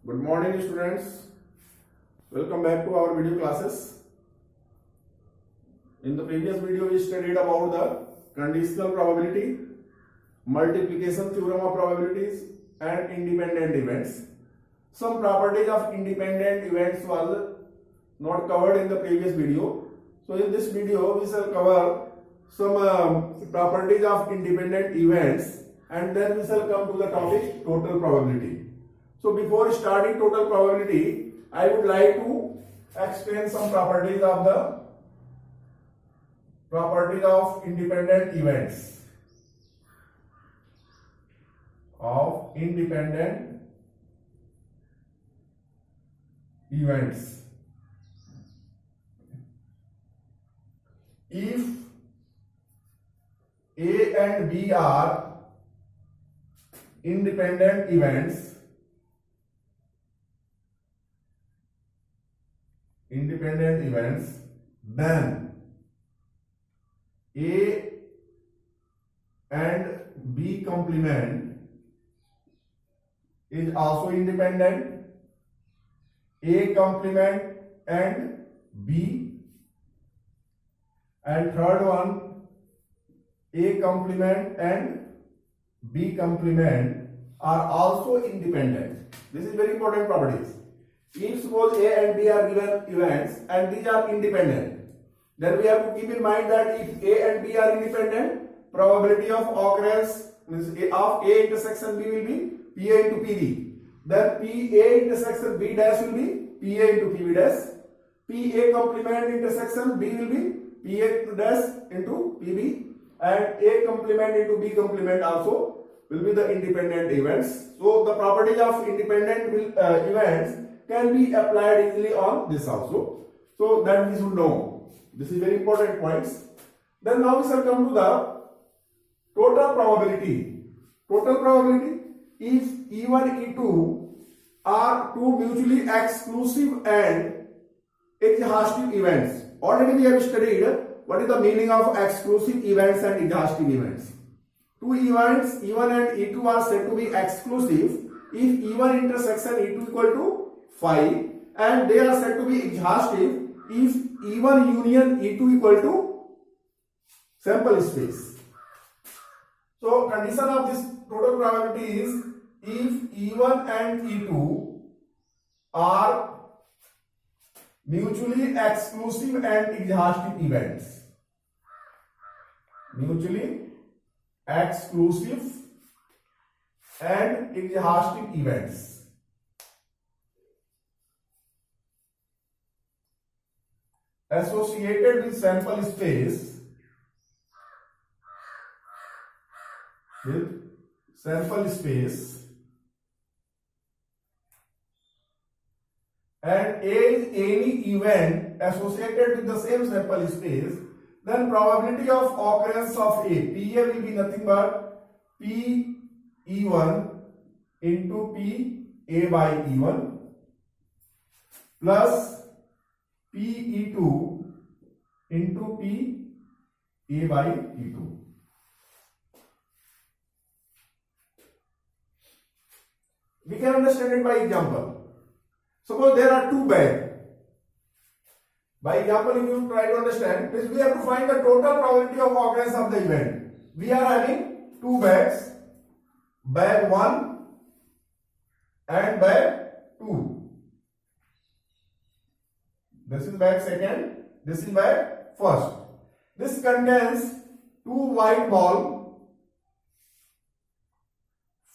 Good morning students. Welcome back to our video classes. In the previous video we studied about the conditional probability, multiplication theorem of probabilities and independent events. Some properties of independent events was not covered in the previous video. So in this video we shall cover some properties of independent events and then we shall come to the topic total probability. So before starting total probability, I would like to explain some properties of independent events. If A and B are independent events, then A and B complement is also independent. A complement and B, and third one, A complement and B complement are also independent. This is very important properties. If suppose A and B are given events and these are independent, then we have to keep in mind that if A and B are independent, probability of occurrence means of A intersection B will be PA into PB. Then PA intersection B dash will be PA into PB dash. PA complement intersection B will be PA dash into PB, and A complement into B complement also will be the independent events. So the properties of independent events can be applied easily on this also. So that we should know. This is very important points. Then now we shall come to the total probability. Total probability, if E1, E2 are two mutually exclusive and exhaustive events. Already we have studied what is the meaning of exclusive events and exhaustive events. Two events E1 and E2 are said to be exclusive if E1 intersection E2 equal to 5, and they are said to be exhaustive if E1 union E2 equal to sample space. So condition of this total probability is if E1 and E2 are mutually exclusive and exhaustive events. Mutually exclusive and exhaustive events. Associated with sample space, and A is any event associated with the same sample space, then probability of occurrence of A, PA will be nothing but P E1 into P A by E1 plus P E2 into P A by E2. We can understand it by example. Suppose there are two bags. By example, if you try to understand, we have to find the total probability of occurrence of the event. We are having two bags, bag 1 and bag 2. This is bag second, this is bag first. This contains 2 white ball,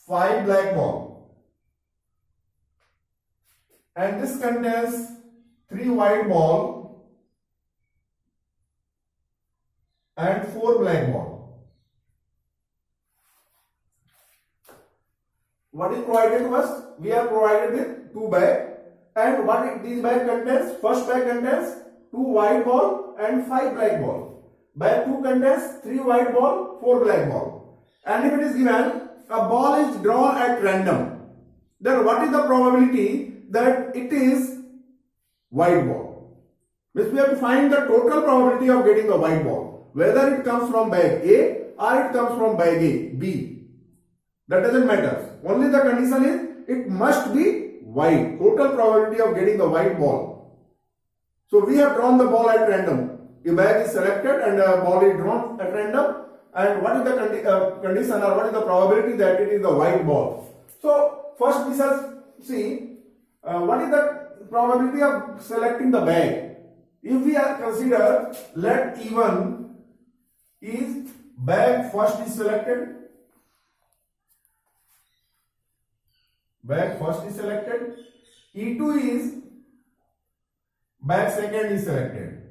5 black ball. And this contains 3 white ball and 4 black ball. What is provided to us? We are provided with 2 bags. And what these bag contains? First bag contains 2 white ball and 5 black ball. Bag 2 contains 3 white ball, 4 black ball. And if it is given a ball is drawn at random, then what is the probability that it is white ball? Means we have to find the total probability of getting the white ball, whether it comes from bag A or it comes from bag B. That doesn't matter. Only the condition is it must be white, total probability of getting the white ball. So we have drawn the ball at random. A bag is selected and a ball is drawn at random. And what is the condition or what is the probability that it is the white ball? So first we shall see what is the probability of selecting the bag. If we are consider, let E1 is bag first is selected. Bag first is selected. E2 is bag second is selected.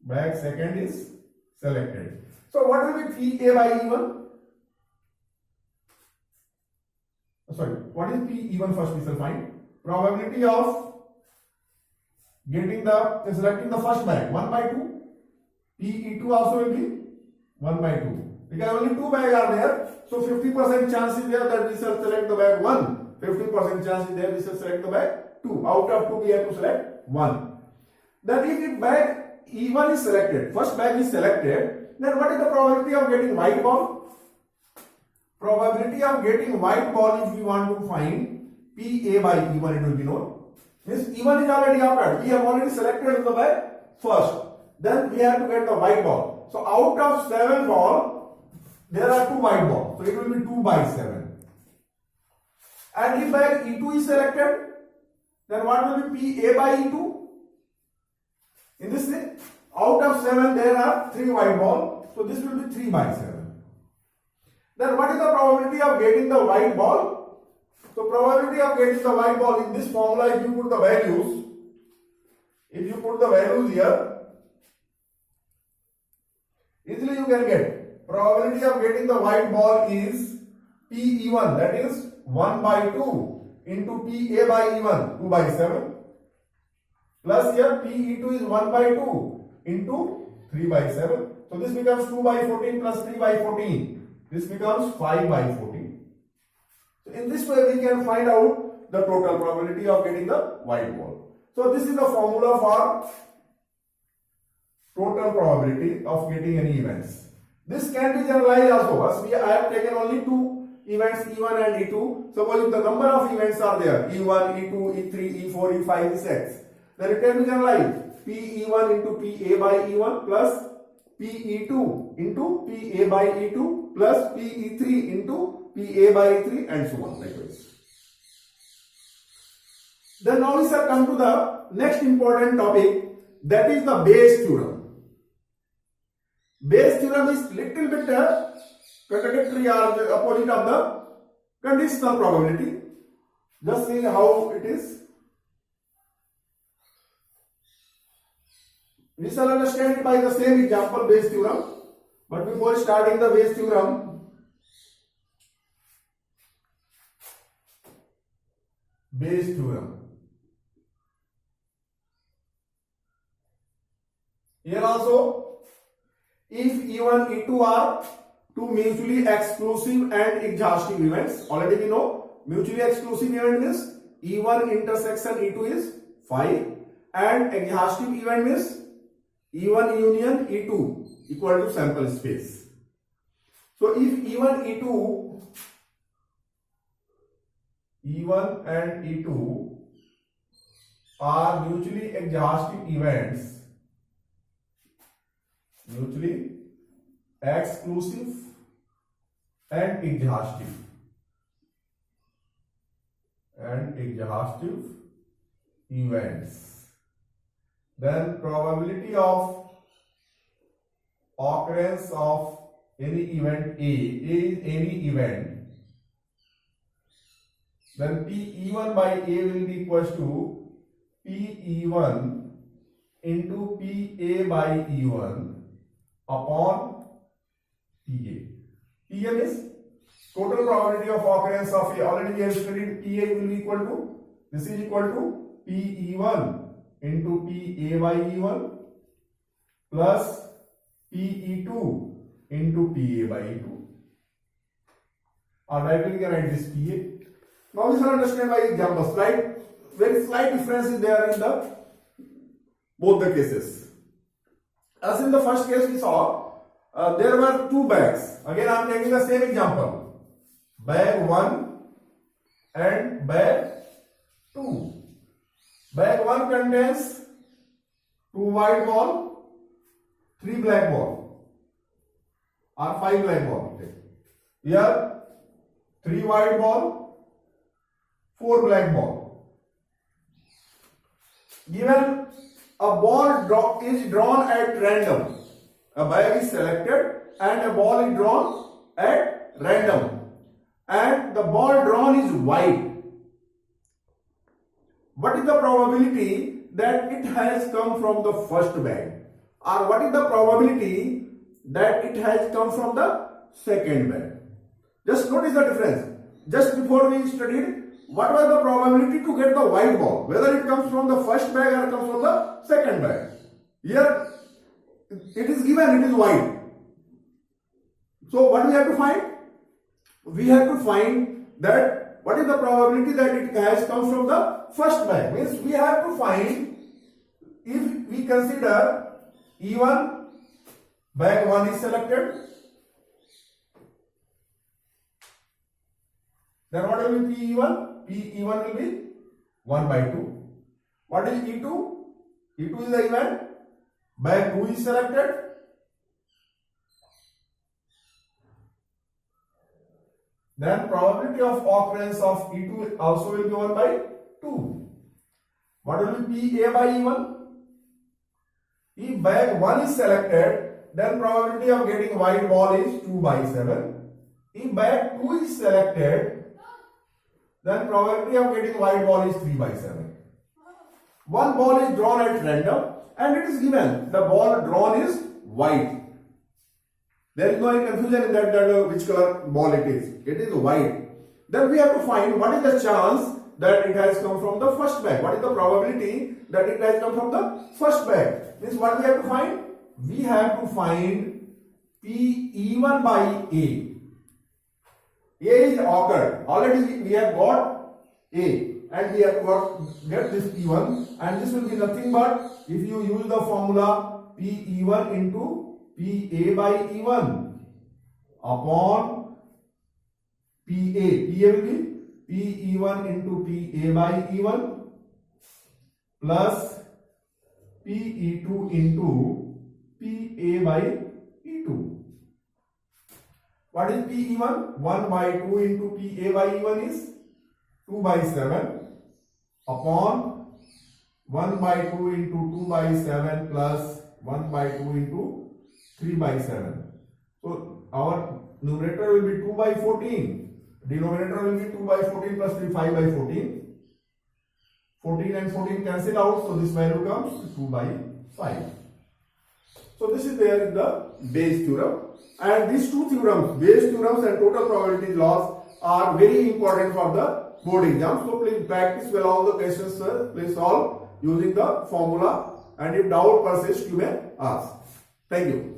Bag second is selected. So what will be PA by E1? Sorry, what is PE1 first we shall find? Probability of getting selecting the first bag, 1 by 2. PE2 also will be 1 by 2. Because only 2 bags are there. So 50% chance is there that we shall select the bag 1. 50% chance is there we shall select the bag 2. Out of 2 we have to select 1. Then if bag E1 is selected, first bag is selected, then what is the probability of getting white ball? Probability of getting white ball, if we want to find PA by E1, it will be known. Means E1 is already occurred. We have already selected the bag first. Then we have to get the white ball. So out of 7 ball, there are 2 white balls. So it will be 2 by 7. And if bag E2 is selected, then what will be PA by E2? In this way, out of 7 there are 3 white balls. So this will be 3 by 7. Then what is the probability of getting the white ball? So probability of getting the white ball in this formula, if you put the values, here, easily you can get. Probability of getting the white ball is PE1, that is 1 by 2 into PA by E1, 2 by 7. Plus here PE2 is 1 by 2 into 3 by 7. So this becomes 2 by 14 plus 3 by 14. This becomes 5 by 14. So in this way we can find out the total probability of getting the white ball. So this is the formula for total probability of getting any events. This can be generalized also. I have taken only 2 events, E1 and E2. Suppose if the number of events are there, E1, E2, E3, E4, E5, E6, then it can be generalized. PE1 into PA by E1 plus PE2 into PA by E2 plus PE3 into PA by E3 and so on likewise. Then now we shall come to the next important topic, that is the Bayes theorem. Bayes theorem is little bit contradictory or the opposite of the conditional probability. Just see how it is. We shall understand it by the same example, Bayes theorem. But before starting the Bayes theorem, here also, if E1, E2 are 2 mutually exclusive and exhaustive events, already we know mutually exclusive event means E1 intersection E2 is 5 and exhaustive event means E1 union E2 equal to sample space. So if E1 and E2 are mutually exhaustive events, mutually exclusive and exhaustive events, then probability of occurrence of any event A is any event, then PE1 by A will be equals to PE1 into PA by E1 upon PA. PA is total probability of occurrence of A. Already we have studied PA will be equal to, this is equal to PE1 into PA by E1 plus PE2 into PA by E2. Or directly we can write this PA. Now we shall understand by examples, right? Very slight difference is there in the both the cases. As in the first case we saw, there were 2 bags. Again I am taking the same example. Bag 1 and bag 2. Bag 1 contains 2 white ball, 3 black ball, or 5 black ball. Here 3 white ball, 4 black ball. Given a ball is drawn at random, a bag is selected and a ball is drawn at random, and the ball drawn is white. What is the probability that it has come from the first bag, or what is the probability that it has come from the second bag? Just notice the difference. Just before we studied what was the probability to get the white ball, whether it comes from the first bag or comes from the second bag. Here it is given, it is white. So what we have to find? We have to find that what is the probability that it has come from the first bag. Means we have to find, if we consider E1, bag 1 is selected, then what will be E1? E1 will be 1 by 2. What is E2? E2 is the event. Bag 2 is selected. Then probability of occurrence of E2 also will be 1 by 2. What will be PA by E1? If bag 1 is selected, then probability of getting white ball is 2 by 7. If bag 2 is selected, then probability of getting white ball is 3 by 7. One ball is drawn at random and it is given the ball drawn is white. There is no any confusion in that which color ball it is. It is white. Then we have to find what is the chance that it has come from the first bag. What is the probability that it has come from the first bag? Means what we have to find? We have to find PE1 by A. A is occurred. Already we have got A and we have to get this P1, and this will be nothing but if you use the formula PE1 into PA by E1 upon PA. PA will be PE1 into PA by E1 plus PE2 into PA by E2. What is PE1? 1 by 2 into PA by E1 is 2 by 7 upon 1 by 2 into 2 by 7 plus 1 by 2 into 3 by 7. So our numerator will be 2 by 14. Denominator will be 2 by 14 plus 3, 5 by 14. 14 and 14 cancel out, so this value comes 2 by 5. So this is there in the Bayes theorem. And these two theorems, Bayes theorems and total probability laws, are very important for the board exam. So please practice well all the questions, sir. Please solve using the formula, and if doubt persists, you may ask. Thank you.